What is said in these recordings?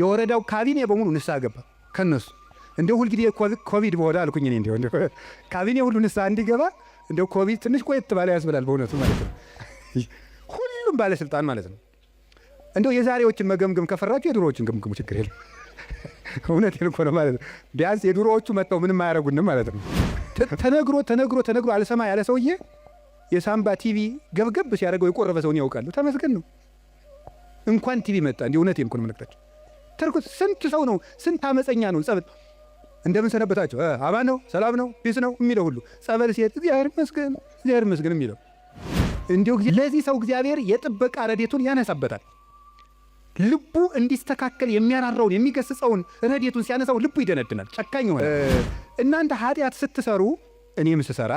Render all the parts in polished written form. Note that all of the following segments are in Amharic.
የወረዳው ካቢኔ በሙሉ ንስሐ ገባ ከነሱ። እንደው ሁሉ ጊዜ ኮቪድ በሆነ አልኩኝ እኔ እንደው ካቢኔ ሁሉ ንስሐ እንዲገባ እንደው ኮቪድ ትንሽ ቆየት ባለ ያስብላል በእውነቱ ማለት ነው። ሁሉም ባለስልጣን ማለት ነው። እንደው የዛሬዎችን መገምገም ከፈራችሁ የድሮዎችን ገምግሙ፣ ችግር የለም። እውነቴን እኮ ነው ማለት ነው። ቢያንስ የድሮዎቹ መጥተው ምንም አያረጉንም ማለት ነው። ተነግሮ አልሰማ ያለ ሰውዬ የሳምባ ቲቪ ገብገብ ሲያደርገው የቆረበ ሰውን ያውቃሉ። ተመስገን ነው። እንኳን ቲቪ መጣ። እንዲህ እውነቴን እኮ ነው የምነግራችሁ። ተርኩት ስንት ሰው ነው፣ ስንት አመፀኛ ነው። ጸበል እንደምን ሰነበታቸው፣ አማን ነው፣ ሰላም ነው፣ ፒስ ነው የሚለው ሁሉ ጸበል ሲሄድ እግዚአብሔር ይመስገን የሚለው እንዲሁ ለዚህ ሰው እግዚአብሔር የጥበቃ ረድኤቱን ያነሳበታል። ልቡ እንዲስተካከል የሚያራራውን የሚገስጸውን ረድኤቱን ሲያነሳው ልቡ ይደነድናል። ጨካኝ ሆነ። እናንተ ኃጢአት ስትሰሩ እኔም ስሰራ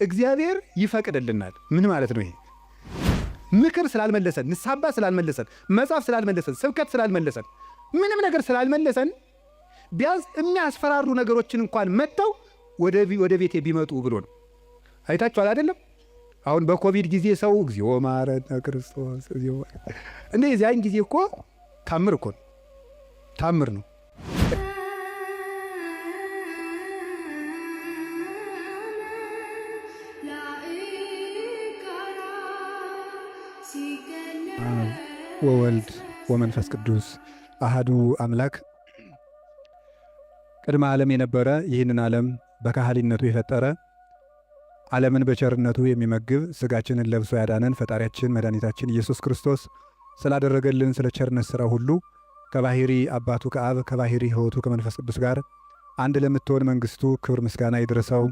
እግዚአብሔር ይፈቅድልናል። ምን ማለት ነው ይሄ? ምክር ስላልመለሰን፣ ንስሐ አባት ስላልመለሰን፣ መጽሐፍ ስላልመለሰን፣ ስብከት ስላልመለሰን፣ ምንም ነገር ስላልመለሰን ቢያንስ የሚያስፈራሩ ነገሮችን እንኳን መጥተው ወደ ቤቴ ቢመጡ ብሎ ነው። አይታችኋል አይደለም? አሁን በኮቪድ ጊዜ ሰው እግዚኦ ማረነ ክርስቶስ እግዚኦ እንዴ ያን ጊዜ እኮ ታምር እኮ ታምር ነው። ወወልድ ወመንፈስ ቅዱስ አሃዱ አምላክ ቅድመ ዓለም የነበረ ይህንን ዓለም በካህሊነቱ የፈጠረ ዓለምን በቸርነቱ የሚመግብ ሥጋችንን ለብሶ ያዳነን ፈጣሪያችን መድኃኒታችን ኢየሱስ ክርስቶስ ስላደረገልን ስለ ቸርነት ሥራ ሁሉ ከባሕሪ አባቱ ከአብ ከባሕሪ ሕይወቱ ከመንፈስ ቅዱስ ጋር አንድ ለምትሆን መንግሥቱ ክብር ምስጋና ይድረሰው።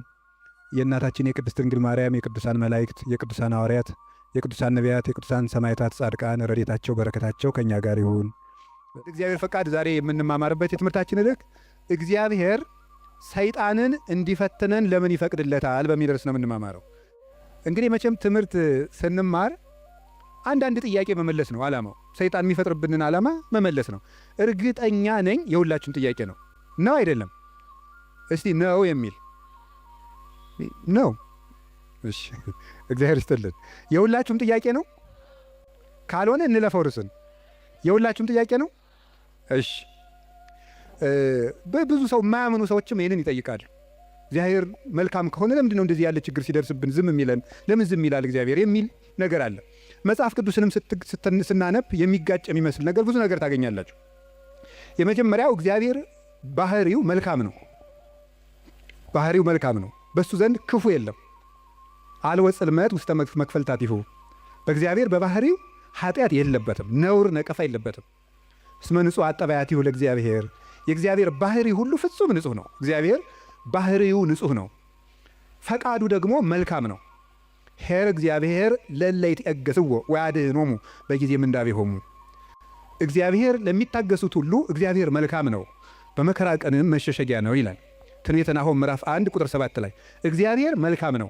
የእናታችን የቅድስት ድንግል ማርያም፣ የቅዱሳን መላእክት፣ የቅዱሳን ሐዋርያት፣ የቅዱሳን ነቢያት፣ የቅዱሳን ሰማዕታት፣ ጻድቃን ረድኤታቸው በረከታቸው ከእኛ ጋር ይሁን። እግዚአብሔር ፈቃድ ዛሬ የምንማማርበት የትምህርታችን ርዕስ እግዚአብሔር ሰይጣንን እንዲፈትነን ለምን ይፈቅድለታል በሚል ርዕስ ነው የምንማማረው። እንግዲህ መቼም ትምህርት ስንማር አንዳንድ ጥያቄ መመለስ ነው ዓላማው። ሰይጣን የሚፈጥርብንን ዓላማ መመለስ ነው። እርግጠኛ ነኝ የሁላችሁም ጥያቄ ነው። ነው አይደለም? እስቲ ነው የሚል ነው። እሺ እግዚአብሔር ይስጥልን። የሁላችሁም ጥያቄ ነው? ካልሆነ እንለፈው ርዕስን። የሁላችሁም ጥያቄ ነው? እሺ በብዙ ሰው የማያምኑ ሰዎችም ይህንን ይጠይቃሉ። እግዚአብሔር መልካም ከሆነ ለምንድን ነው እንደዚህ ያለ ችግር ሲደርስብን ዝም የሚለን? ለምን ዝም ይላል እግዚአብሔር የሚል ነገር አለ። መጽሐፍ ቅዱስንም ስናነብ የሚጋጭ የሚመስል ነገር ብዙ ነገር ታገኛላችሁ። የመጀመሪያው እግዚአብሔር ባህሪው መልካም ነው። ባህሪው መልካም ነው። በሱ ዘንድ ክፉ የለም። አልወ ጽልመት ውስተ መክፈልታቲሁ። በእግዚአብሔር በባህሪው ኃጢአት የለበትም፣ ነውር ነቀፋ የለበትም። እስመ ንጹሕ አጠባያቲሁ ለእግዚአብሔር። የእግዚአብሔር ባህሪ ሁሉ ፍጹም ንጹሕ ነው። እግዚአብሔር ባህሪው ንጹሕ ነው። ፈቃዱ ደግሞ መልካም ነው። ኄር እግዚአብሔር ለእለ ይትዔገሥዎ ወያድኅኖሙ በጊዜ ምንዳቤሆሙ። እግዚአብሔር ለሚታገሱት ሁሉ እግዚአብሔር መልካም ነው፣ በመከራ ቀንም መሸሸጊያ ነው ይላል ትንቢተ ናሆም ምዕራፍ 1 ቁጥር 7 ላይ። እግዚአብሔር መልካም ነው፣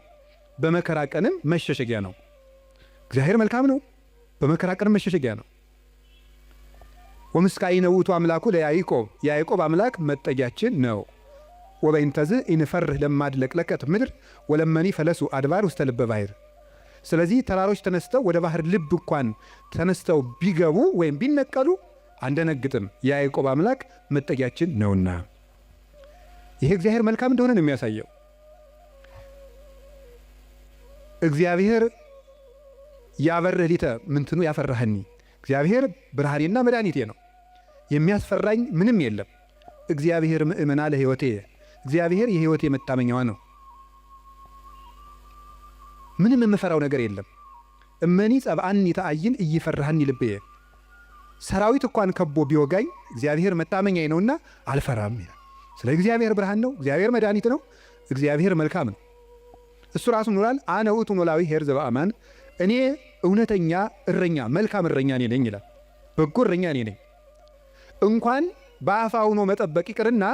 በመከራ ቀንም መሸሸጊያ ነው። እግዚአብሔር መልካም ነው፣ በመከራ ቀንም መሸሸጊያ ነው። ወምስካኢነ ውእቱ አምላኩ ለያዕቆብ። የያዕቆብ አምላክ መጠጊያችን ነው። ወበይንተዝ ኢንፈርህ ለማድለቅለቀት ምድር ወለመኒ ፈለሱ አድባር ውስተ ልበ ባሕር። ስለዚህ ተራሮች ተነስተው ወደ ባህር ልብ እንኳን ተነስተው ቢገቡ ወይም ቢነቀሉ አንደነግጥም፣ የያዕቆብ አምላክ መጠጊያችን ነውና። ይሄ እግዚአብሔር መልካም እንደሆነ ነው የሚያሳየው። እግዚአብሔር ያበርህ ሊተ ምንትኑ ያፈራህኒ። እግዚአብሔር ብርሃኔና መድኃኒቴ ነው፣ የሚያስፈራኝ ምንም የለም። እግዚአብሔር ምእመና ለሕይወቴ። እግዚአብሔር የሕይወቴ መታመኛዋ ነው። ምንም የምፈራው ነገር የለም። እመኒ ጸብአኒ ተአይን እይፈራህኒ ልቤ። ሰራዊት እንኳን ከቦ ቢወጋኝ እግዚአብሔር መታመኛዬ ነውና አልፈራም ይላል። ስለ እግዚአብሔር ብርሃን ነው፣ እግዚአብሔር መድኃኒት ነው፣ እግዚአብሔር መልካም ነው። እሱ ራሱ ኖራል። አነ ውእቱ ኖላዊ ኄር ዘበአማን። እኔ እውነተኛ እረኛ መልካም እረኛ እኔ ነኝ ይላል። በጎ እረኛ እኔ ነኝ። እንኳን በአፋ ሆኖ መጠበቅ ይቅርና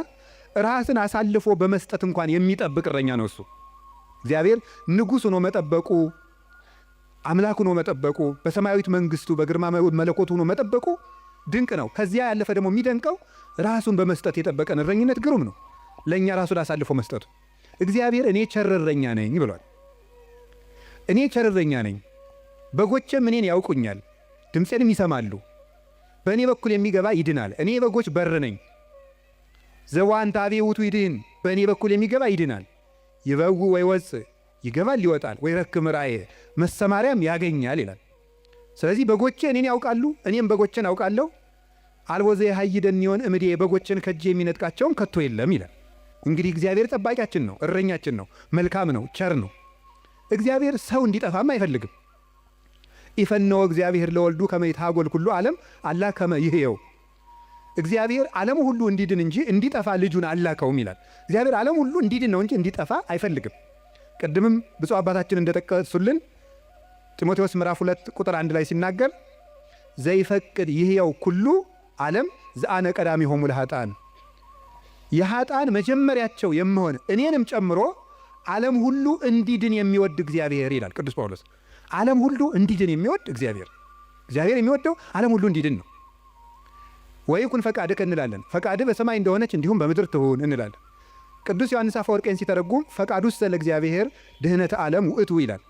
ራስን አሳልፎ በመስጠት እንኳን የሚጠብቅ እረኛ ነው እሱ። እግዚአብሔር ንጉሥ ሆኖ መጠበቁ፣ አምላክ ሆኖ መጠበቁ፣ በሰማያዊት መንግሥቱ በግርማ መለኮቱ ሆኖ መጠበቁ ድንቅ ነው። ከዚያ ያለፈ ደግሞ የሚደንቀው ራሱን በመስጠት የጠበቀን እረኝነት ግሩም ነው። ለእኛ ራሱን አሳልፎ መስጠቱ። እግዚአብሔር እኔ ቸር እረኛ ነኝ ብሏል። እኔ ቸር እረኛ ነኝ፣ በጎቼም እኔን ያውቁኛል፣ ድምፄንም ይሰማሉ። በእኔ በኩል የሚገባ ይድናል። እኔ የበጎች በር ነኝ። ዘዋንታቤ ውቱ ይድህን፣ በእኔ በኩል የሚገባ ይድናል። ይበው ወይ ወፅ፣ ይገባል ይወጣል፣ ወይ ረክም ራእየ፣ መሰማሪያም ያገኛል ይላል። ስለዚህ በጎቼ እኔን ያውቃሉ፣ እኔም በጎቼን አውቃለሁ። አልቦ ዘየሐይደኒ እምኔ፣ በጎቼን ከእጄ የሚነጥቃቸውም ከቶ የለም ይላል። እንግዲህ እግዚአብሔር ጠባቂያችን ነው፣ እረኛችን ነው፣ መልካም ነው፣ ቸር ነው። እግዚአብሔር ሰው እንዲጠፋም አይፈልግም። ኢፈነወ እግዚአብሔር ለወልዱ ከመ ይትሐጐል ኩሉ ዓለም አላ ከመ ይሕየው። እግዚአብሔር ዓለም ሁሉ እንዲድን እንጂ እንዲጠፋ ልጁን አላከውም ይላል። እግዚአብሔር ዓለም ሁሉ እንዲድን ነው እንጂ እንዲጠፋ አይፈልግም። ቅድምም ብፁዕ አባታችን እንደጠቀሱልን ጢሞቴዎስ ምዕራፍ 2 ቁጥር 1 ላይ ሲናገር ዘይፈቅድ ይሕየው ኩሉ ዓለም ዘአነ ቀዳሚሆሙ ለኃጥአን፣ የኃጥአን መጀመሪያቸው የምሆን እኔንም ጨምሮ ዓለም ሁሉ እንዲድን የሚወድ እግዚአብሔር ይላል ቅዱስ ጳውሎስ። ዓለም ሁሉ እንዲድን የሚወድ እግዚአብሔር የሚወደው ዓለም ሁሉ እንዲድን ነው። ወይኩን ፈቃድከ እንላለን። ፈቃድህ በሰማይ እንደሆነች እንዲሁም በምድር ትሁን እንላለን። ቅዱስ ዮሐንስ አፈወርቄን ሲተረጉም ፈቃዱሰ ለእግዚአብሔር ድኅነተ ዓለም ውእቱ ይላል።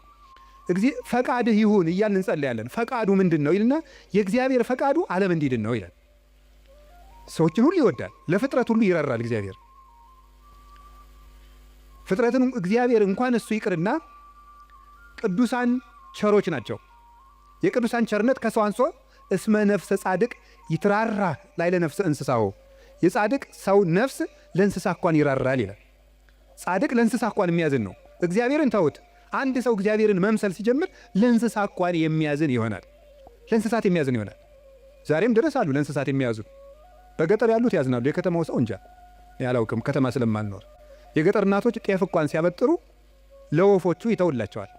ፈቃድህ ይሁን እያልን እንጸለያለን። ፈቃዱ ምንድን ነው ይልና የእግዚአብሔር ፈቃዱ ዓለም እንዲድን ነው ይላል። ሰዎችን ሁሉ ይወዳል፣ ለፍጥረት ሁሉ ይራራል እግዚአብሔር። ፍጥረትን እግዚአብሔር እንኳን እሱ ይቅርና ቅዱሳን ቸሮች ናቸው። የቅዱሳን ቸርነት ከሰው አንሶ እስመ ነፍሰ ጻድቅ ይትራራ ላዕለ ነፍሰ እንስሳው፣ የጻድቅ ሰው ነፍስ ለእንስሳ እንኳን ይራራል ይላል። ጻድቅ ለእንስሳ እንኳን የሚያዝን ነው። እግዚአብሔርን ተውት። አንድ ሰው እግዚአብሔርን መምሰል ሲጀምር ለእንስሳ እንኳን የሚያዝን ይሆናል። ለእንስሳት የሚያዝን ይሆናል። ዛሬም ድረስ አሉ ለእንስሳት የሚያዙ። በገጠር ያሉት ያዝናሉ። የከተማው ሰው እንጃ ያላውቅም፣ ከተማ ስለማልኖር። የገጠር እናቶች ጤፍ እንኳን ሲያበጥሩ ለወፎቹ ይተውላቸዋል፣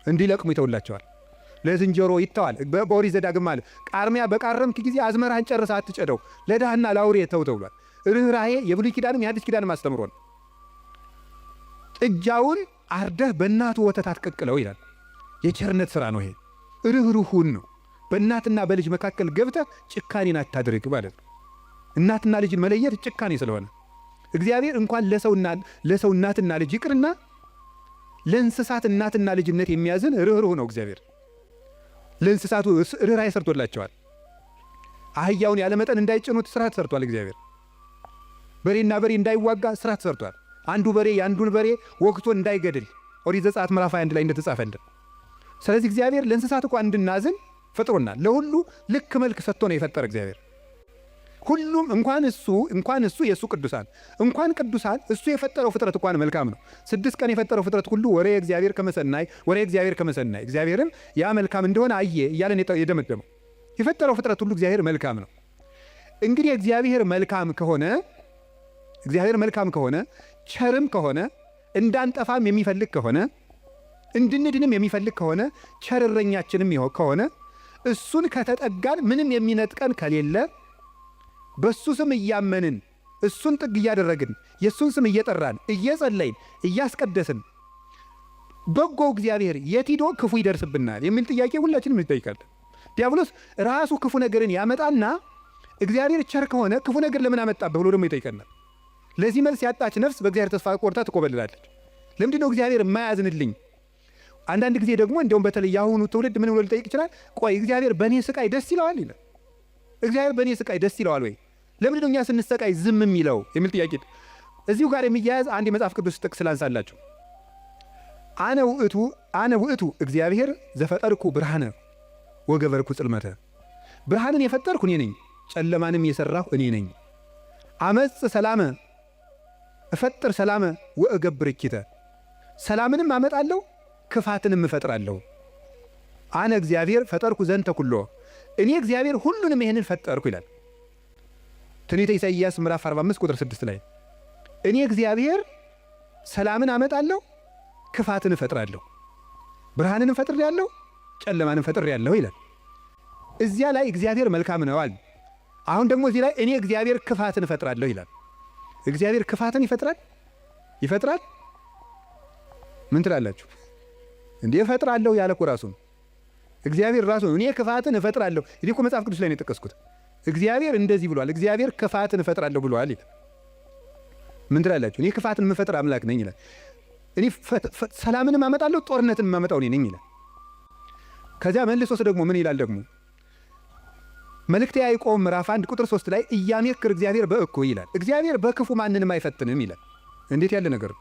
እንዲለቅሙ ይተውላቸዋል። ለዝንጀሮ ይተዋል። በኦሪት ዘዳግም ማለት ቃርሚያ በቃረምክ ጊዜ አዝመራህን ጨርሰህ አትጨደው፣ ለድሃና ለአውሬ ተው ተብሏል። ርኅራኄ የብሉይ ኪዳንም የአዲስ ኪዳንም አስተምሮ ነው። ጥጃውን አርደህ በእናቱ ወተት አትቀቅለው ይላል። የቸርነት ሥራ ነው ይሄ። ርኅሩሁን ነው። በእናትና በልጅ መካከል ገብተህ ጭካኔን አታድርግ ማለት ነው። እናትና ልጅን መለየት ጭካኔ ስለሆነ እግዚአብሔር እንኳን ለሰው እናትና ልጅ ይቅርና ለእንስሳት እናትና ልጅነት የሚያዝን ርኅሩህ ነው እግዚአብሔር። ለእንስሳቱ ርኅራኄ ሰርቶላቸዋል። አህያውን ያለመጠን እንዳይጭኑት ሥራ ተሰርቷል እግዚአብሔር። በሬና በሬ እንዳይዋጋ ሥራ ተሰርቷል። አንዱ በሬ የአንዱን በሬ ወግቶ እንዳይገድል ኦሪት ዘጸአት ምዕራፍ 21 ላይ እንደተጻፈልን። ስለዚህ እግዚአብሔር ለእንስሳት እንኳን እንድናዝን ፈጥሮናል። ለሁሉ ልክ መልክ ሰጥቶ ነው የፈጠረ እግዚአብሔር። ሁሉም እንኳን እሱ የእሱ ቅዱሳን እንኳን ቅዱሳን እሱ የፈጠረው ፍጥረት እንኳን መልካም ነው። 6 ቀን የፈጠረው ፍጥረት ሁሉ ወሬ እግዚአብሔር ከመሰናይ እግዚአብሔርም ያ መልካም እንደሆነ አየ እያለን የደመደመው የፈጠረው ፍጥረት ሁሉ እግዚአብሔር መልካም ነው። እንግዲህ እግዚአብሔር መልካም ከሆነ ቸርም ከሆነ እንዳንጠፋም የሚፈልግ ከሆነ እንድንድንም የሚፈልግ ከሆነ ቸር እረኛችንም ከሆነ እሱን ከተጠጋን ምንም የሚነጥቀን ከሌለ በሱ ስም እያመንን እሱን ጥግ እያደረግን የሱን ስም እየጠራን እየጸለይን እያስቀደስን በጎው እግዚአብሔር የት ሂዶ ክፉ ይደርስብናል የሚል ጥያቄ ሁላችንም እንጠይቃለን። ዲያብሎስ ራሱ ክፉ ነገርን ያመጣና እግዚአብሔር ቸር ከሆነ ክፉ ነገር ለምን አመጣብህ ብሎ ደግሞ ይጠይቀናል። ለዚህ መልስ ያጣች ነፍስ በእግዚአብሔር ተስፋ ቆርጣ ትቆበልላለች። ለምንድን ነው እግዚአብሔር የማያዝንልኝ? አንዳንድ ጊዜ ደግሞ እንዲያውም በተለይ ያሁኑ ትውልድ ምን ብሎ ሊጠይቅ ይችላል? ቆይ እግዚአብሔር በእኔ ስቃይ ደስ ይለዋል ይላል። እግዚአብሔር በእኔ ስቃይ ደስ ይለዋል ወይ? ለምንድን ነው እኛ ስንሰቃይ ዝም የሚለው የሚል ጥያቄ። እዚሁ ጋር የሚያያዝ አንድ የመጽሐፍ ቅዱስ ጥቅስ ላንሳላችሁ። አነ ውእቱ እግዚአብሔር ዘፈጠርኩ ብርሃነ ወገበርኩ ጽልመተ። ብርሃንን የፈጠርኩ እኔ ነኝ፣ ጨለማንም የሠራሁ እኔ ነኝ። አመፅ ሰላመ እፈጥር ሰላመ ወእገብር እኪተ። ሰላምንም አመጣለሁ ክፋትንም እፈጥራለሁ። አነ እግዚአብሔር ፈጠርኩ ዘንተ ኩሎ። እኔ እግዚአብሔር ሁሉንም ይህንን ፈጠርኩ ይላል ትንቢተ ኢሳይያስ ምዕራፍ 45 ቁጥር 6 ላይ። እኔ እግዚአብሔር ሰላምን አመጣለሁ ክፋትን እፈጥራለሁ፣ ብርሃንንም ፈጥሬአለሁ ጨለማንም ፈጥሬአለሁ ይላል። እዚያ ላይ እግዚአብሔር መልካም ነው አለ። አሁን ደግሞ እዚህ ላይ እኔ እግዚአብሔር ክፋትን እፈጥራለሁ ይላል። እግዚአብሔር ክፋትን ይፈጥራል? ምን ትላላችሁ? እንዴ እፈጥራለሁ ያለ እኮ ራሱ ነው። እግዚአብሔር ራሱ ነው እኔ ክፋትን እፈጥራለሁ። ይህ እኮ መጽሐፍ ቅዱስ ላይ ነው የጠቀስኩት። እግዚአብሔር እንደዚህ ብሏል፣ እግዚአብሔር ክፋትን እፈጥራለሁ ብሏል ይላል። ምን ትላላችሁ? እኔ ክፋትን የምፈጥር አምላክ ነኝ ይላል። እኔ ሰላምንም አመጣለሁ ጦርነትን የማመጣው እኔ ነኝ ይላል። ከዚያ መልሶስ ደግሞ ምን ይላል? ደግሞ መልእክተ ያዕቆብ ምዕራፍ 1 ቁጥር 3 ላይ ኢያሜክር እግዚአብሔር በእኩይ ይላል። እግዚአብሔር በክፉ ማንንም አይፈትንም ይላል። እንዴት ያለ ነገር!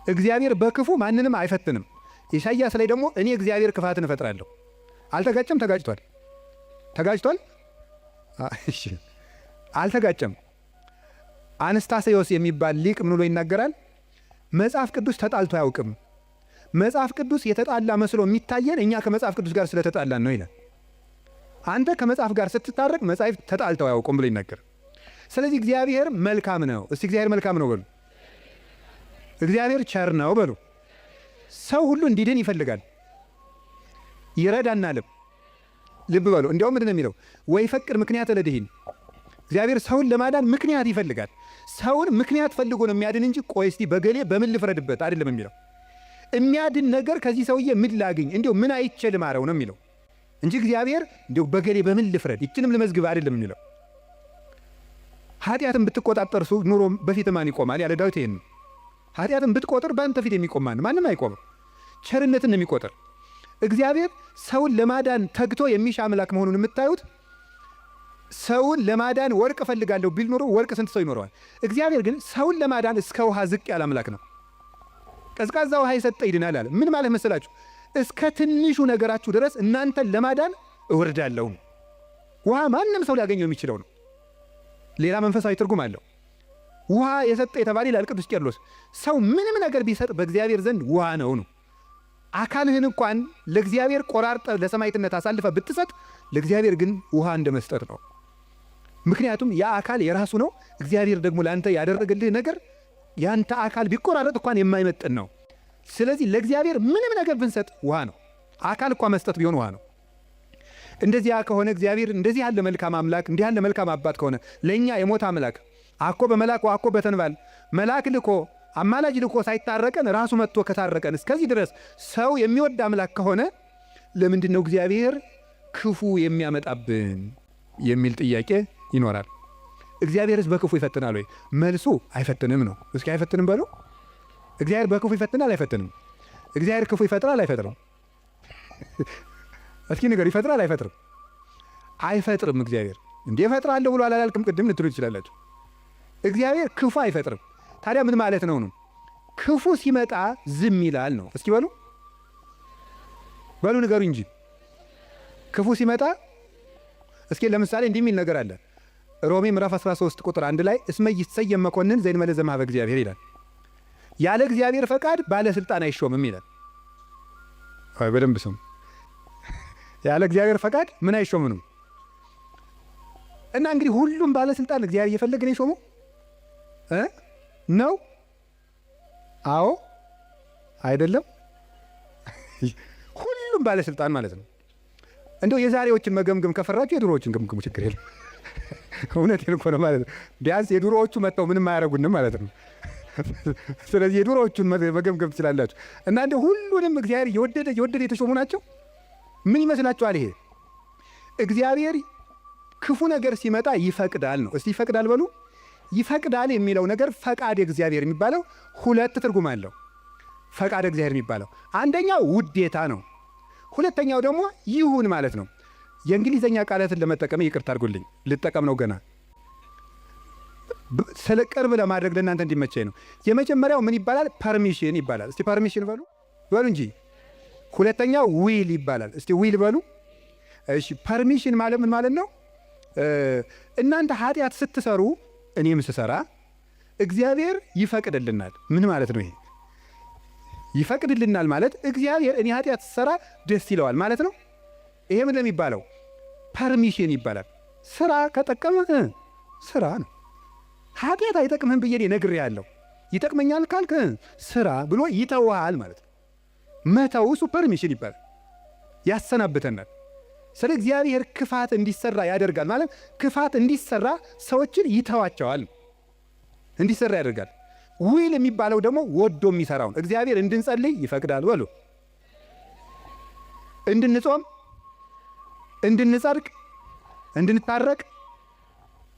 እግዚአብሔር በክፉ ማንንም አይፈትንም። ኢሳይያስ ላይ ደግሞ እኔ እግዚአብሔር ክፋትን እፈጥራለሁ። አልተጋጨም? ተጋጭቷል። ተጋጭቷል? እሺ አልተጋጨም። አነስታሴዎስ የሚባል ሊቅ ምን ብሎ ይናገራል? መጽሐፍ ቅዱስ ተጣልቶ አያውቅም። መጽሐፍ ቅዱስ የተጣላ መስሎ የሚታየን እኛ ከመጽሐፍ ቅዱስ ጋር ስለተጣላን ነው ይላል። አንተ ከመጽሐፍ ጋር ስትታረቅ መጽሐፍ ተጣልተው አያውቁም ብሎ ይናገር። ስለዚህ እግዚአብሔር መልካም ነው። እስቲ እግዚአብሔር መልካም ነው በሉ። እግዚአብሔር ቸር ነው በሉ። ሰው ሁሉ እንዲድን ይፈልጋል፣ ይረዳናልም። ልብ በሉ። እንዲያውም ምንድን ነው የሚለው? ወይፈቅድ ምክንያት ለድኂን። እግዚአብሔር ሰውን ለማዳን ምክንያት ይፈልጋል። ሰውን ምክንያት ፈልጎ ነው የሚያድን እንጂ ቆይ እስቲ በገሌ በምን ልፍረድበት አይደለም የሚለው። የሚያድን ነገር ከዚህ ሰውዬ ምን ላግኝ፣ እንዲሁ ምን አይቼ ልማረው ነው የሚለው እንጂ እግዚአብሔር እንዲሁ በገሌ በምን ልፍረድ ይችንም ልመዝግብ አይደለም የሚለው። ኃጢአትን ብትቆጣጠር ኑሮ በፊት ማን ይቆማል ያለ ዳዊት ይሄን። ኃጢአትን ብትቆጥር በአንተ ፊት የሚቆም ማንም አይቆምም። ቸርነትን ነው የሚቆጥር። እግዚአብሔር ሰውን ለማዳን ተግቶ የሚሻ አምላክ መሆኑን የምታዩት ሰውን ለማዳን ወርቅ እፈልጋለሁ ቢል ኖሮ ወርቅ ስንት ሰው ይኖረዋል? እግዚአብሔር ግን ሰውን ለማዳን እስከ ውሃ ዝቅ ያለ አምላክ ነው። ቀዝቃዛ ውሃ የሰጠ ይድናል አለ። ምን ማለት መሰላችሁ? እስከ ትንሹ ነገራችሁ ድረስ እናንተን ለማዳን እወርዳለሁ። ውሃ ማንም ሰው ሊያገኘው የሚችለው ነው። ሌላ መንፈሳዊ ትርጉም አለው። ውሃ የሰጠ የተባለ ይላል ቅዱስ ቄርሎስ። ሰው ምንም ነገር ቢሰጥ በእግዚአብሔር ዘንድ ውሃ ነው። አካልህን እንኳን ለእግዚአብሔር ቆራርጠ ለሰማዕትነት አሳልፈ ብትሰጥ ለእግዚአብሔር ግን ውሃ እንደ መስጠት ነው። ምክንያቱም ያ አካል የራሱ ነው። እግዚአብሔር ደግሞ ለአንተ ያደረገልህ ነገር ያንተ አካል ቢቆራረጥ እንኳን የማይመጥን ነው። ስለዚህ ለእግዚአብሔር ምንም ነገር ብንሰጥ ውሃ ነው። አካል እንኳን መስጠት ቢሆን ውሃ ነው። እንደዚያ ከሆነ እግዚአብሔር እንደዚህ ያለ መልካም አምላክ እንዲህ ያለ መልካም አባት ከሆነ ለእኛ የሞት አምላክ አኮ በመላክ አኮ በተንባል መልአክ ልኮ አማላጅ ልኮ ሳይታረቀን ራሱ መጥቶ ከታረቀን እስከዚህ ድረስ ሰው የሚወድ አምላክ ከሆነ ለምንድን ነው እግዚአብሔር ክፉ የሚያመጣብን የሚል ጥያቄ ይኖራል። እግዚአብሔርስ በክፉ ይፈትናል ወይ? መልሱ አይፈትንም ነው። እስኪ አይፈትንም በሉ። እግዚአብሔር በክፉ ይፈትናል አይፈትንም? እግዚአብሔር ክፉ ይፈጥራል አይፈጥርም? እስኪ ነገር ይፈጥራል አይፈጥርም? አይፈጥርም። እግዚአብሔር እንዴ እፈጥራለሁ ብሎ አላልክም? ቅድም ልትሉ ትችላላችሁ። እግዚአብሔር ክፉ አይፈጥርም። ታዲያ ምን ማለት ነው? ክፉ ሲመጣ ዝም ይላል ነው። እስኪ በሉ በሉ ንገሩ እንጂ ክፉ ሲመጣ እስኪ ለምሳሌ እንዲህ የሚል ነገር አለ። ሮሜ ምዕራፍ 13 ቁጥር 1 ላይ እስመ ይትሰየም መኮንን ዘእንበለ ዘእምኀበ እግዚአብሔር ይላል። ያለ እግዚአብሔር ፈቃድ ባለስልጣን አይሾምም ይላል። አይ በደንብ ስሙ። ያለ እግዚአብሔር ፈቃድ ምን አይሾምም? እና እንግዲህ ሁሉም ባለስልጣን እግዚአብሔር እየፈለገ ነው የሾመው ነው? አዎ አይደለም? ሁሉም ባለስልጣን ማለት ነው። እንደው የዛሬዎችን መገምገም ከፈራችሁ የድሮዎችን ገምግሙ፣ ችግር የለም። እውነቴን እኮ ነው ማለት ነው። ቢያንስ የድሮዎቹ መጥተው ምንም አያደርጉንም ማለት ነው። ስለዚህ የድሮዎቹን መገምገም ትችላላችሁ። እና እንደ ሁሉንም እግዚአብሔር የወደደ የተሾሙ ናቸው። ምን ይመስላችኋል? ይሄ እግዚአብሔር ክፉ ነገር ሲመጣ ይፈቅዳል ነው። እስቲ ይፈቅዳል በሉ። ይፈቅዳል የሚለው ነገር ፈቃድ እግዚአብሔር የሚባለው ሁለት ትርጉም አለው። ፈቃድ እግዚአብሔር የሚባለው አንደኛው ውዴታ ነው። ሁለተኛው ደግሞ ይሁን ማለት ነው። የእንግሊዘኛ ቃላትን ለመጠቀም ይቅርታ አድርጉልኝ፣ ልጠቀም ነው ገና ስለ ቅርብ ለማድረግ ለእናንተ እንዲመቸኝ ነው። የመጀመሪያው ምን ይባላል? ፐርሚሽን ይባላል። እስቲ ፐርሚሽን በሉ እንጂ። ሁለተኛው ዊል ይባላል። እስቲ ዊል በሉ። እሺ ፐርሚሽን ማለት ምን ማለት ነው? እናንተ ኃጢአት ስትሰሩ እኔም ስሰራ እግዚአብሔር ይፈቅድልናል። ምን ማለት ነው ይሄ? ይፈቅድልናል ማለት እግዚአብሔር እኔ ኃጢአት ስሰራ ደስ ይለዋል ማለት ነው። ይሄ ምን ለሚባለው ፐርሚሽን ይባላል። ስራ ከጠቀመ ስራ ነው። ኃጢአት አይጠቅምህም ብዬ ነግሬሃለሁ፣ ይጠቅመኛል ካልክ ስራ ብሎ ይተውሃል ማለት ነው። መተው እሱ ፐርሚሽን ይባላል። ያሰናብተናል። ስለ እግዚአብሔር ክፋት እንዲሰራ ያደርጋል ማለት ክፋት እንዲሰራ ሰዎችን ይተዋቸዋል፣ እንዲሰራ ያደርጋል። ዊል የሚባለው ደግሞ ወዶ የሚሰራውን እግዚአብሔር እንድንጸልይ ይፈቅዳል በሉ፣ እንድንጾም፣ እንድንጸድቅ፣ እንድንታረቅ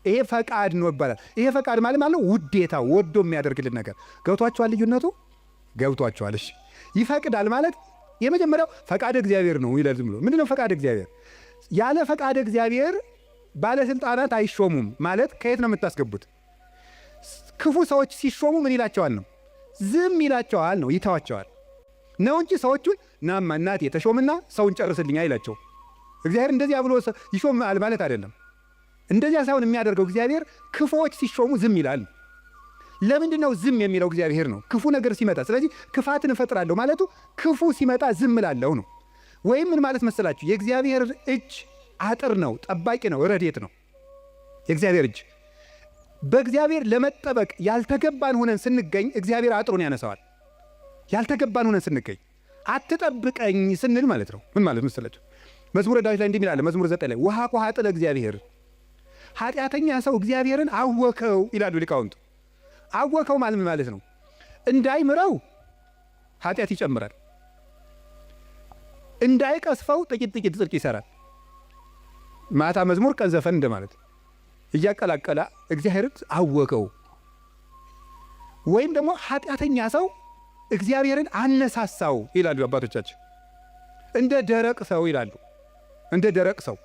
ይሄ ፈቃድ ነው ይባላል። ይሄ ፈቃድ ማለት ውዴታ፣ ወዶ የሚያደርግልን ነገር። ገብቷችኋል? ልዩነቱ ገብቷችኋል? እሺ ይፈቅዳል ማለት የመጀመሪያው ፈቃድ እግዚአብሔር ነው ይላል። ዝም ብሎ ምንድነው ፈቃድ እግዚአብሔር? ያለ ፈቃድ እግዚአብሔር ባለስልጣናት አይሾሙም ማለት ከየት ነው የምታስገቡት? ክፉ ሰዎች ሲሾሙ ምን ይላቸዋል ነው? ዝም ይላቸዋል ነው፣ ይተዋቸዋል ነው እንጂ ሰዎቹን ናማ እናቴ ተሾምና ሰውን ጨርስልኝ አይላቸው። እግዚአብሔር እንደዚያ ብሎ ይሾም ማለት አይደለም። እንደዚያ ሳይሆን የሚያደርገው እግዚአብሔር ክፉዎች ሲሾሙ ዝም ይላል። ለምንድን ነው ዝም የሚለው? እግዚአብሔር ነው ክፉ ነገር ሲመጣ። ስለዚህ ክፋትን እፈጥራለሁ ማለቱ ክፉ ሲመጣ ዝም እላለሁ ነው። ወይም ምን ማለት መሰላችሁ? የእግዚአብሔር እጅ አጥር ነው፣ ጠባቂ ነው፣ ረድኤት ነው። የእግዚአብሔር እጅ በእግዚአብሔር ለመጠበቅ ያልተገባን ሆነን ስንገኝ እግዚአብሔር አጥሩን ያነሳዋል። ያልተገባን ሆነን ስንገኝ አትጠብቀኝ ስንል ማለት ነው። ምን ማለት መሰላችሁ? መዝሙረ ዳዊት ላይ እንዲህ ይላል፣ መዝሙር 9 ላይ ውሃ ቆሃ ጥለ እግዚአብሔር፣ ኃጢአተኛ ሰው እግዚአብሔርን አወከው ይላሉ ሊቃውንቱ። አወከው ማለት ምን ማለት ነው? እንዳይምረው ኃጢአት ይጨምራል፣ እንዳይቀስፈው ጥቂት ጥቂት ጽድቅ ይሰራል። ማታ መዝሙር ቀን ዘፈን እንደማለት እያቀላቀላ እግዚአብሔርን አወከው። ወይም ደግሞ ኃጢአተኛ ሰው እግዚአብሔርን አነሳሳው ይላሉ አባቶቻችን። እንደ ደረቅ ሰው ይላሉ። እንደ ደረቅ ሰው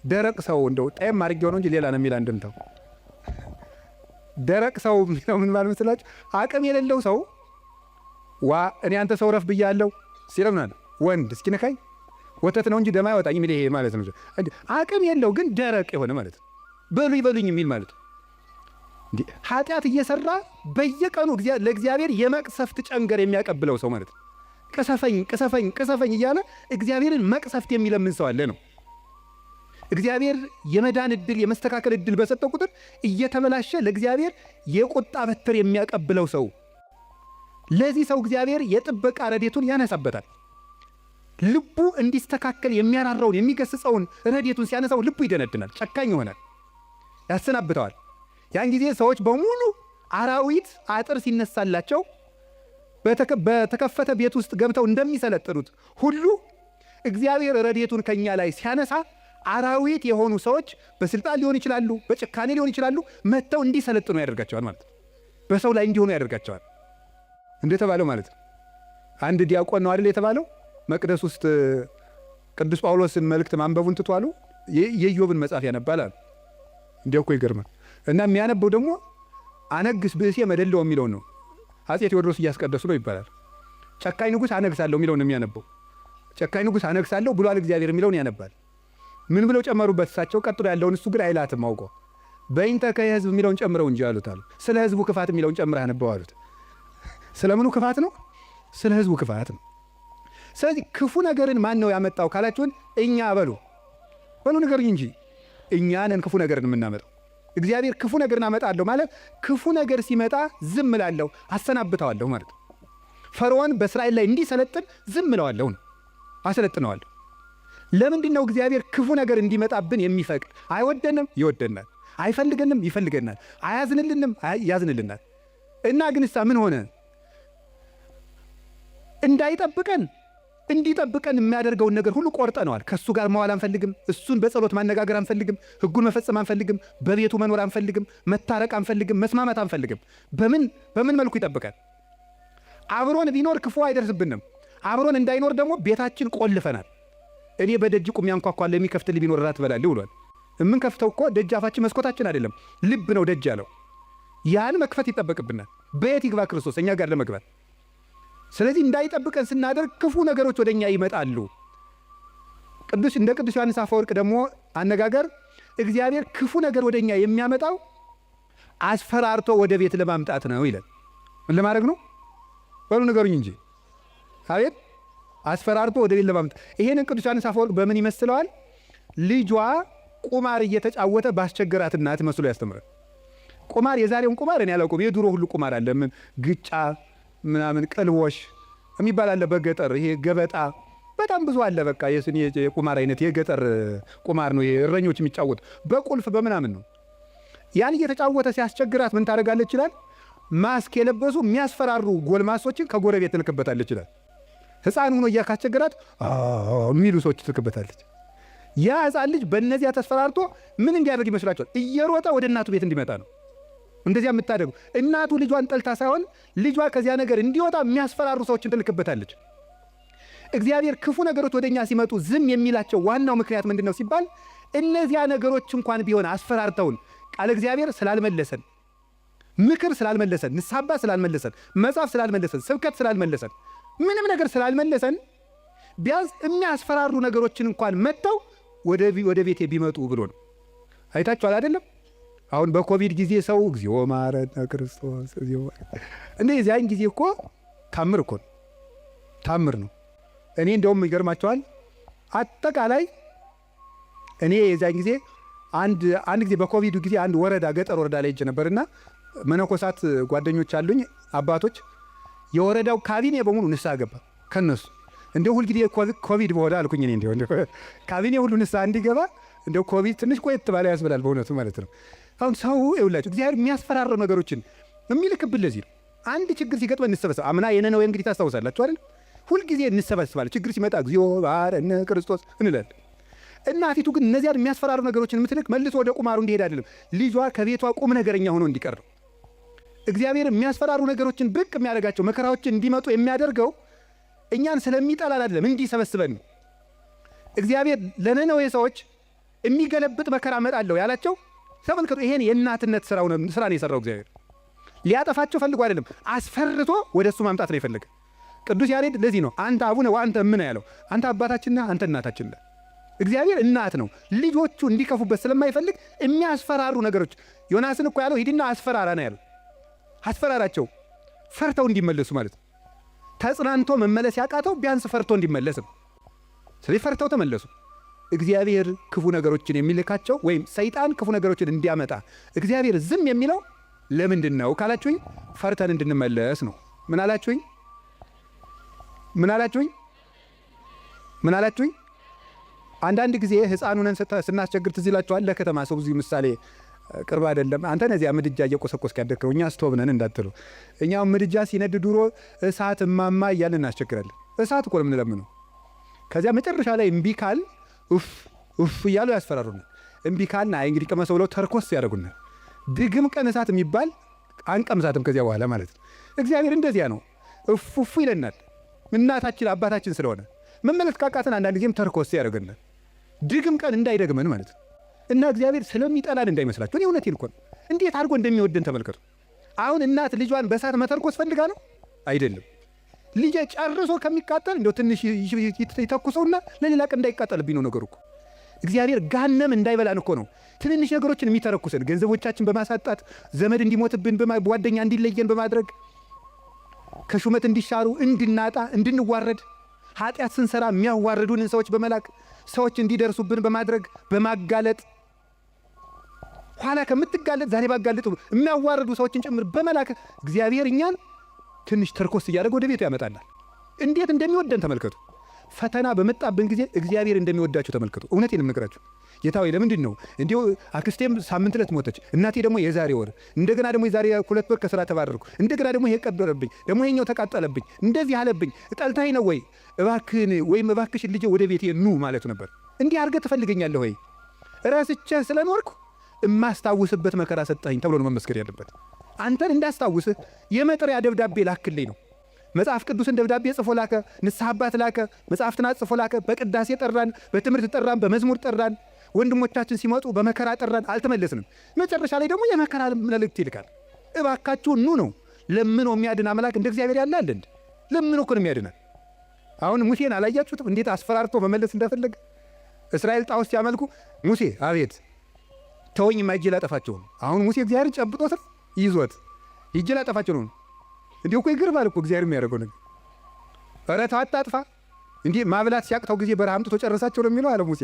ደረቅ ሰው እንደው ጣይም አድርጌው ነው እንጂ ሌላ ነው የሚል አንድምታው። ደረቅ ሰው የሚለው ምን ማለት መስላችሁ? አቅም የሌለው ሰው እኔ አንተ ሰው ረፍ ብያለሁ ሲለው ምናለ ወንድ እስኪ ነካኝ ወተት ነው እንጂ ደም አይወጣኝ የሚል ይሄ ማለት ነው። አቅም የለው ግን ደረቅ የሆነ ማለት ነው። በሉኝ የሚል ማለት ነው። ኃጢአት እየሰራ በየቀኑ ለእግዚአብሔር የመቅሰፍት ጨንገር የሚያቀብለው ሰው ማለት ነው። ቅሰፈኝ እያለ እግዚአብሔርን መቅሰፍት የሚለምን ሰው አለ ነው። እግዚአብሔር የመዳን ዕድል የመስተካከል ዕድል በሰጠው ቁጥር እየተበላሸ ለእግዚአብሔር የቁጣ በትር የሚያቀብለው ሰው፣ ለዚህ ሰው እግዚአብሔር የጥበቃ ረድኤቱን ያነሳበታል። ልቡ እንዲስተካከል የሚያራራውን የሚገስጸውን ረድኤቱን ሲያነሳው ልቡ ይደነድናል፣ ጨካኝ ይሆናል፣ ያሰናብተዋል። ያን ጊዜ ሰዎች በሙሉ አራዊት አጥር ሲነሳላቸው በተከፈተ ቤት ውስጥ ገብተው እንደሚሰለጥኑት ሁሉ እግዚአብሔር ረድኤቱን ከኛ ላይ ሲያነሳ አራዊት የሆኑ ሰዎች በስልጣን ሊሆን ይችላሉ፣ በጭካኔ ሊሆን ይችላሉ፣ መጥተው እንዲሰለጥኑ ያደርጋቸዋል ማለት ነው። በሰው ላይ እንዲሆኑ ያደርጋቸዋል እንደተባለው ማለት ነው። አንድ ዲያቆን ነው አይደል የተባለው መቅደስ ውስጥ ቅዱስ ጳውሎስን መልእክት ማንበቡን ትቷሉ የኢዮብን መጽሐፍ ያነባል አሉ። እንዲያው እኮ ይገርማል። እና የሚያነበው ደግሞ አነግስ ብእሴ መደለው የሚለው ነው። አጼ ቴዎድሮስ እያስቀደሱ ነው ይባላል። ጨካኝ ንጉሥ አነግሳለሁ የሚለው ነው የሚያነበው። ጨካኝ ንጉሥ አነግሳለሁ ብሏል እግዚአብሔር የሚለውን ያነባል። ምን ብለው ጨመሩበት እሳቸው? ቀጥሎ ያለውን እሱ ግን አይላትም አውቆ በእንተ ከህዝብ የሚለውን ጨምረው እንጂ አሉት አሉ። ስለ ህዝቡ ክፋት የሚለውን ጨምረህ አነበው አሉት። ስለምኑ ክፋት ነው? ስለ ህዝቡ ክፋት ነው። ስለዚህ ክፉ ነገርን ማን ነው ያመጣው ካላችሁን፣ እኛ በሉ ንገሩኝ እንጂ እኛ ነን ክፉ ነገርን የምናመጣው። እግዚአብሔር ክፉ ነገርን አመጣለሁ ማለት ክፉ ነገር ሲመጣ ዝም እላለሁ፣ አሰናብተዋለሁ ማለት ነው። ፈርዖን በእስራኤል ላይ እንዲሰለጥን ዝም እለዋለሁ ነው፣ አሰለጥነዋለሁ። ለምንድን ነው እግዚአብሔር ክፉ ነገር እንዲመጣብን የሚፈቅድ? አይወደንም፣ ይወደናል። አይፈልገንም፣ ይፈልገናል። አያዝንልንም፣ ያዝንልናል። እና ግንሳ ምን ሆነ? እንዳይጠብቀን እንዲጠብቀን የሚያደርገውን ነገር ሁሉ ቆርጠነዋል። ከእሱ ጋር መዋል አንፈልግም። እሱን በጸሎት ማነጋገር አንፈልግም። ሕጉን መፈጸም አንፈልግም። በቤቱ መኖር አንፈልግም። መታረቅ አንፈልግም። መስማማት አንፈልግም። በምን መልኩ ይጠብቃል? አብሮን ቢኖር ክፉ አይደርስብንም። አብሮን እንዳይኖር ደግሞ ቤታችን ቆልፈናል። እኔ በደጅ ቁሜ አንኳኳለሁ፣ የሚከፍትልኝ ቢኖር እራት እበላለሁ ብሏል። የምንከፍተው እኮ ደጃፋችን መስኮታችን አይደለም፣ ልብ ነው ደጅ ያለው። ያን መክፈት ይጠበቅብናል። በየት ይግባ ክርስቶስ እኛ ጋር ለመግባት? ስለዚህ እንዳይጠብቀን ስናደርግ ክፉ ነገሮች ወደኛ ይመጣሉ። እንደ ቅዱስ ዮሐንስ አፈወርቅ ደግሞ አነጋገር እግዚአብሔር ክፉ ነገር ወደኛ የሚያመጣው አስፈራርቶ ወደ ቤት ለማምጣት ነው ይላል። ምን ለማድረግ ነው? በሉ ንገሩኝ እንጂ። አቤት አስፈራርቶ ወደ ቤት ለማምጣት። ይሄንን ቅዱስ ዮሐንስ አፈወርቅ በምን ይመስለዋል? ልጇ ቁማር እየተጫወተ ባስቸገራት እናት መስሎ ያስተምራል። ቁማር የዛሬውን ቁማር እኔ አላውቅም። የድሮ ሁሉ ቁማር አለ። ምን ግጫ ምናምን ቅልቦሽ የሚባል አለ በገጠር። ይሄ ገበጣ በጣም ብዙ አለ። በቃ የቁማር አይነት የገጠር ቁማር ነው። ይሄ እረኞች የሚጫወቱ በቁልፍ በምናምን ነው። ያን እየተጫወተ ሲያስቸግራት ምን ታደርጋለች ይችላል? ማስክ የለበሱ የሚያስፈራሩ ጎልማሶችን ከጎረቤት ትልክበታለች ይችላል። ሕፃን ሆኖ እያካስቸገራት የሚሉ ሰዎች ትልክበታለች። ያ ሕፃን ልጅ በእነዚያ ተስፈራርቶ ምን እንዲያደርግ ይመስላችኋል? እየሮጠ ወደ እናቱ ቤት እንዲመጣ ነው። እንደዚያ የምታደርጉ እናቱ ልጇን ጠልታ ሳይሆን ልጇ ከዚያ ነገር እንዲወጣ የሚያስፈራሩ ሰዎችን ትልክበታለች። እግዚአብሔር ክፉ ነገሮች ወደኛ ሲመጡ ዝም የሚላቸው ዋናው ምክንያት ምንድን ነው ሲባል እነዚያ ነገሮች እንኳን ቢሆን አስፈራርተውን ቃል እግዚአብሔር ስላልመለሰን፣ ምክር ስላልመለሰን፣ ንስሐ አባት ስላልመለሰን፣ መጽሐፍ ስላልመለሰን፣ ስብከት ስላልመለሰን፣ ምንም ነገር ስላልመለሰን ቢያንስ የሚያስፈራሩ ነገሮችን እንኳን መጥተው ወደ ቤቴ ቢመጡ ብሎ ነው። አይታችኋል አይደለም? አሁን በኮቪድ ጊዜ ሰው እግዚኦ ማረነ ክርስቶስ እግዚኦ እንዴ የዚያን ጊዜ እኮ ታምር እኮ ነው፣ ታምር ነው። እኔ እንደውም ይገርማቸዋል አጠቃላይ እኔ የዚያን ጊዜ አንድ ጊዜ በኮቪድ ጊዜ አንድ ወረዳ ገጠር ወረዳ ላይ ሄጄ ነበርና መነኮሳት ጓደኞች አሉኝ አባቶች፣ የወረዳው ካቢኔ በሙሉ ንስሐ ገባ ከነሱ። እንደው ሁልጊዜ ኮቪድ በሆነ አልኩኝ እኔ እንደው ካቢኔ ሁሉ ንስሐ እንዲገባ እንደው ኮቪድ ትንሽ ቆየት ባለ ያስበላል በእውነቱ ማለት ነው። አሁን ሰው ይውላችሁ እግዚአብሔር የሚያስፈራረው ነገሮችን የሚልክብን ለዚህ ነው። አንድ ችግር ሲገጥመን እንሰበሰብ። አምና የነነዌ እንግዲህ ታስታውሳላችሁ አይደል? ሁልጊዜ እንሰበስባለን። ችግር ሲመጣ እግዚኦ ባረነ ክርስቶስ እንላለን። እናቲቱ ግን እነዚያን የሚያስፈራሩ ነገሮችን የምትልክ መልሶ ወደ ቁማሩ እንዲሄድ አይደለም፣ ልጇ ከቤቷ ቁም ነገረኛ ሆኖ እንዲቀር ነው። እግዚአብሔር የሚያስፈራሩ ነገሮችን ብቅ የሚያደርጋቸው መከራዎችን እንዲመጡ የሚያደርገው እኛን ስለሚጠላል አይደለም፣ እንዲሰበስበን ነው። እግዚአብሔር ለነነዌ ሰዎች የሚገለብጥ መከራ እመጣለሁ ያላቸው ተመልከቱ። ይሄን የእናትነት ስራ ነው የሰራው እግዚአብሔር። ሊያጠፋቸው ፈልጎ አይደለም፣ አስፈርቶ ወደ እሱ ማምጣት ነው የፈለገ። ቅዱስ ያሬድ ለዚህ ነው አንተ አቡነ ወአንተ እምነ ያለው። አንተ አባታችንና አንተ እናታችን ነህ። እግዚአብሔር እናት ነው። ልጆቹ እንዲከፉበት ስለማይፈልግ የሚያስፈራሩ ነገሮች፣ ዮናስን እኮ ያለው ሂድና አስፈራራ ነው ያለው። አስፈራራቸው ፈርተው እንዲመለሱ ማለት ነው። ተጽናንቶ መመለስ ያቃተው ቢያንስ ፈርቶ እንዲመለስ ነው። ስለዚህ ፈርተው ተመለሱ። እግዚአብሔር ክፉ ነገሮችን የሚልካቸው ወይም ሰይጣን ክፉ ነገሮችን እንዲያመጣ እግዚአብሔር ዝም የሚለው ለምንድን ነው ካላችሁኝ፣ ፈርተን እንድንመለስ ነው። ምን አላችሁኝ? ምን አላችሁኝ? ምን አላችሁኝ? አንዳንድ ጊዜ ሕፃኑንን ስናስቸግር ትዝ ይላችኋል። ለከተማ ሰው ብዙ ምሳሌ ቅርብ አይደለም። አንተ ነዚያ ምድጃ እየቆሰቆስክ ያደግከው፣ እኛ ስቶቭ ነን እንዳትሉ። እኛው ምድጃ ሲነድ ድሮ እሳት እማማ እያልን እናስቸግራለን። እሳት እኮ ነው የምንለምነው። ከዚያ መጨረሻ ላይ እምቢ ካል ኡፍ እያሉ ያስፈራሩናል። እምቢ ካልን አይ እንግዲህ ቀመሰው ብለው ተርኮስ ያደርጉናል። ድግም ቀን እሳት የሚባል አንቀምሳትም ከዚያ በኋላ ማለት ነው። እግዚአብሔር እንደዚያ ነው፣ እፉ ይለናል። እናታችን አባታችን ስለሆነ መመለስ ካቃተን አንዳንድ ጊዜም ተርኮስ ያደርገናል። ድግም ቀን እንዳይደግመን ማለት ነው። እና እግዚአብሔር ስለሚጠላን እንዳይመስላችሁ። እኔ እውነቴን እኮ ነው። እንዴት አድርጎ እንደሚወደን ተመልከቱ። አሁን እናት ልጇን በእሳት መተርኮስ ፈልጋ ነው አይደለም። ልጄ ጨርሶ ከሚቃጠል እንደው ትንሽ ይተኩሰውና ለሌላ ቀን እንዳይቃጠልብኝ ነው ነገሩ እኮ። እግዚአብሔር ጋነም እንዳይበላን እኮ ነው ትንንሽ ነገሮችን የሚተረኩሰን። ገንዘቦቻችን በማሳጣት ዘመድ እንዲሞትብን፣ ጓደኛ እንዲለየን በማድረግ ከሹመት እንዲሻሩ፣ እንድናጣ፣ እንድንዋረድ፣ ኃጢአት ስንሰራ የሚያዋርዱንን ሰዎች በመላክ ሰዎች እንዲደርሱብን በማድረግ በማጋለጥ ኋላ ከምትጋለጥ ዛሬ ባጋለጡ የሚያዋርዱ ሰዎችን ጭምር በመላክ እግዚአብሔር እኛን ትንሽ ተርኮስ እያደረገ ወደ ቤቱ ያመጣናል። እንዴት እንደሚወደን ተመልከቱ። ፈተና በመጣብን ጊዜ እግዚአብሔር እንደሚወዳችሁ ተመልከቱ። እውነቴን የምነግራችሁ ጌታ ሆይ ለምንድን ነው እንዲሁ አክስቴም ሳምንት ዕለት ሞተች፣ እናቴ ደግሞ የዛሬ ወር፣ እንደገና ደግሞ የዛሬ 2 ወር ከስራ ተባረርኩ፣ እንደገና ደግሞ ይሄ ቀበረብኝ፣ ደግሞ ይሄኛው ተቃጠለብኝ፣ እንደዚህ አለብኝ፣ ጠልታኝ ነው ወይ እባክህን ወይም እባክሽን ልጄ ወደ ቤቴ ኑ ማለቱ ነበር። እንዲህ አድርገህ ትፈልገኛለህ ወይ? ረስቼህ ስለኖርኩ እማስታውስበት መከራ ሰጠኸኝ ተብሎ ነው መመስገን ያለበት። አንተን እንዳስታውስህ የመጥሪያ ደብዳቤ ላክልኝ ነው። መጽሐፍ ቅዱስን ደብዳቤ ጽፎ ላከ፣ ንስሐ አባት ላከ፣ መጽሐፍትን ጽፎ ላከ። በቅዳሴ ጠራን፣ በትምህርት ጠራን፣ በመዝሙር ጠራን፣ ወንድሞቻችን ሲመጡ በመከራ ጠራን፣ አልተመለስንም። መጨረሻ ላይ ደግሞ የመከራ መልእክት ይልካል። እባካችሁ ኑ ነው። ለምኖ የሚያድን አምላክ እንደ እግዚአብሔር ያለ አለ እንዴ? ለምኖ እኮ ነው የሚያድናል። አሁን ሙሴን አላያችሁትም? እንዴት አስፈራርቶ መመለስ እንደፈለገ። እስራኤል ጣዖት ሲያመልኩ ሙሴ አቤት ተወኝ ማይጄ ላጠፋቸው ነው። አሁን ሙሴ እግዚአብሔር ጨብጦት ይዞት ይጄ ላጠፋቸው ነው። እንዲሁ እኮ ይገርማል እኮ እግዚአብሔር የሚያደርገው ነገር። ኧረ ተው አታጥፋ። እንዲህ ማብላት ሲያቅተው ጊዜ በረሃ አምጥቶ ጨረሳቸው ነው የሚለው አለ ሙሴ።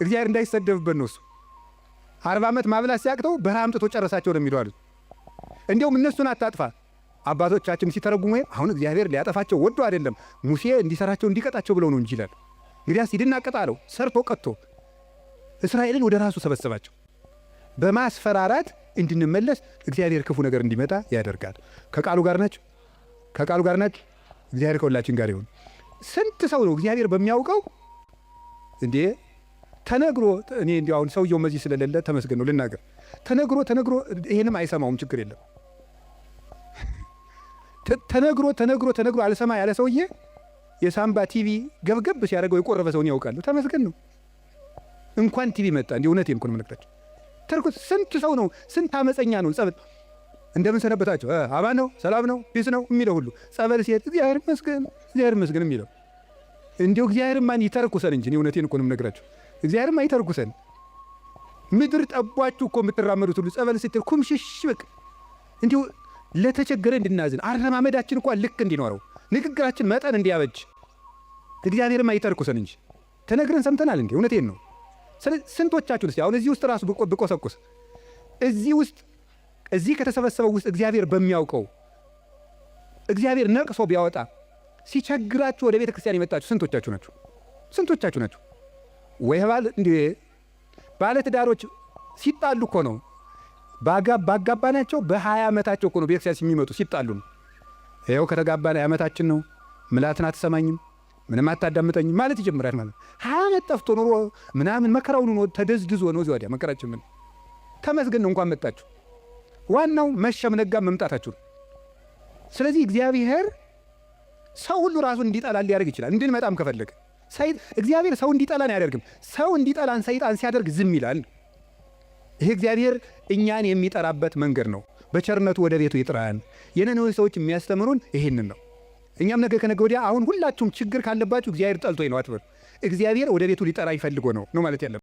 እግዚአብሔር እንዳይሰደብበት ነው እሱ። 40 ዓመት ማብላት ሲያቅተው በረሃ አምጥቶ ጨረሳቸው ነው የሚለው አሉት። እንዲሁም እነሱን አታጥፋ። አባቶቻችን ሲተረጉሙ አሁን እግዚአብሔር ሊያጠፋቸው ወዶ አይደለም ሙሴ እንዲሰራቸው እንዲቀጣቸው ብለው ነው እንጂ ይላል። እንግዲያስ ሂድና ቅጣ አለው። ሰርቶ ቀጥቶ እስራኤልን ወደ ራሱ ሰበሰባቸው። በማስፈራራት እንድንመለስ እግዚአብሔር ክፉ ነገር እንዲመጣ ያደርጋል። ከቃሉ ጋር ናቸው። ከቃሉ ጋር ናቸው። እግዚአብሔር ከሁላችን ጋር ይሁን። ስንት ሰው ነው እግዚአብሔር በሚያውቀው እንዴ ተነግሮ፣ እኔ እንዲያው አሁን ሰውየው መዚህ ስለሌለ ተመስገን ነው ልናገር። ተነግሮ ይሄንም አይሰማውም፣ ችግር የለም። ተነግሮ አልሰማ ያለ ሰውዬ የሳምባ ቲቪ ገብገብ ሲያደርገው የቆረበ ሰውን ያውቃሉ። ተመስገን ነው። እንኳን ቲቪ መጣ። እንዲህ እውነቴን እኮ ነው የምነግራቸው። ተርኩት ስንት ሰው ነው ስንት አመፀኛ ነው ጸበል እንደምን ሰነበታቸው አባ ነው ሰላም ነው ፒስ ነው የሚለው ሁሉ ጸበል ሲሄድ እግዚአብሔር ይመስገን የሚለው እንዲሁ እግዚአብሔር ማን ይተርኩሰን እንጂ እውነቴን እኮ ነው የምነግራቸው። እግዚአብሔር ማን ይተርኩሰን። ምድር ጠቧችሁ እኮ የምትራመዱት ሁሉ ጸበል ስትል ኩምሽሽ በቃ እንዲሁ ለተቸገረ እንድናዝን አረማመዳችን እኮ ልክ እንዲኖረው ንግግራችን መጠን እንዲያበጅ እግዚአብሔር ማን ይተርኩሰን እንጂ ተነግረን ሰምተናል እንዴ? እውነቴን ነው። ስለዚህ ስንቶቻችሁ አሁን እዚህ ውስጥ ራሱ ብቆሰቁስ እዚህ ውስጥ እዚህ ከተሰበሰበው ውስጥ እግዚአብሔር በሚያውቀው እግዚአብሔር ነቅሶ ቢያወጣ ሲቸግራችሁ ወደ ቤተ ክርስቲያን የመጣችሁ ስንቶቻችሁ ናችሁ? ስንቶቻችሁ ናችሁ? ወይ ባለ ትዳሮች ሲጣሉ እኮ ነው ባጋባናቸው በ20 ዓመታቸው እኮ ነው ቤተ ክርስቲያን የሚመጡ ሲጣሉ ነው። ይኸው ከተጋባን ዓመታችን ነው፣ ምላትን አትሰማኝም፣ ምንም አታዳምጠኝም ማለት ይጀምራል። ማለት 20 ዓመት ጠፍቶ ኑሮ ምናምን መከራውን ነው ተደዝድዞ ነው እዚህ ወዲያ መከራችን ምን ተመስገን ነው እንኳን መጣችሁ። ዋናው መሸም ነጋ መምጣታችሁ ነው። ስለዚህ እግዚአብሔር ሰው ሁሉ ራሱን እንዲጠላን ሊያደርግ ይችላል። እንድንመጣም ከፈለገ እግዚአብሔር ሰው እንዲጠላን አያደርግም። ሰው እንዲጠላን ሰይጣን ሲያደርግ ዝም ይላል። ይሄ እግዚአብሔር እኛን የሚጠራበት መንገድ ነው። በቸርነቱ ወደ ቤቱ ይጥራን። የነነዌ ሰዎች የሚያስተምሩን ይሄንን ነው። እኛም ነገ ከነገ ወዲያ አሁን ሁላችሁም ችግር ካለባችሁ እግዚአብሔር ጠልቶኝ ነው አትበሉ። እግዚአብሔር ወደ ቤቱ ሊጠራ ይፈልጎ ነው ማለት ያለብን።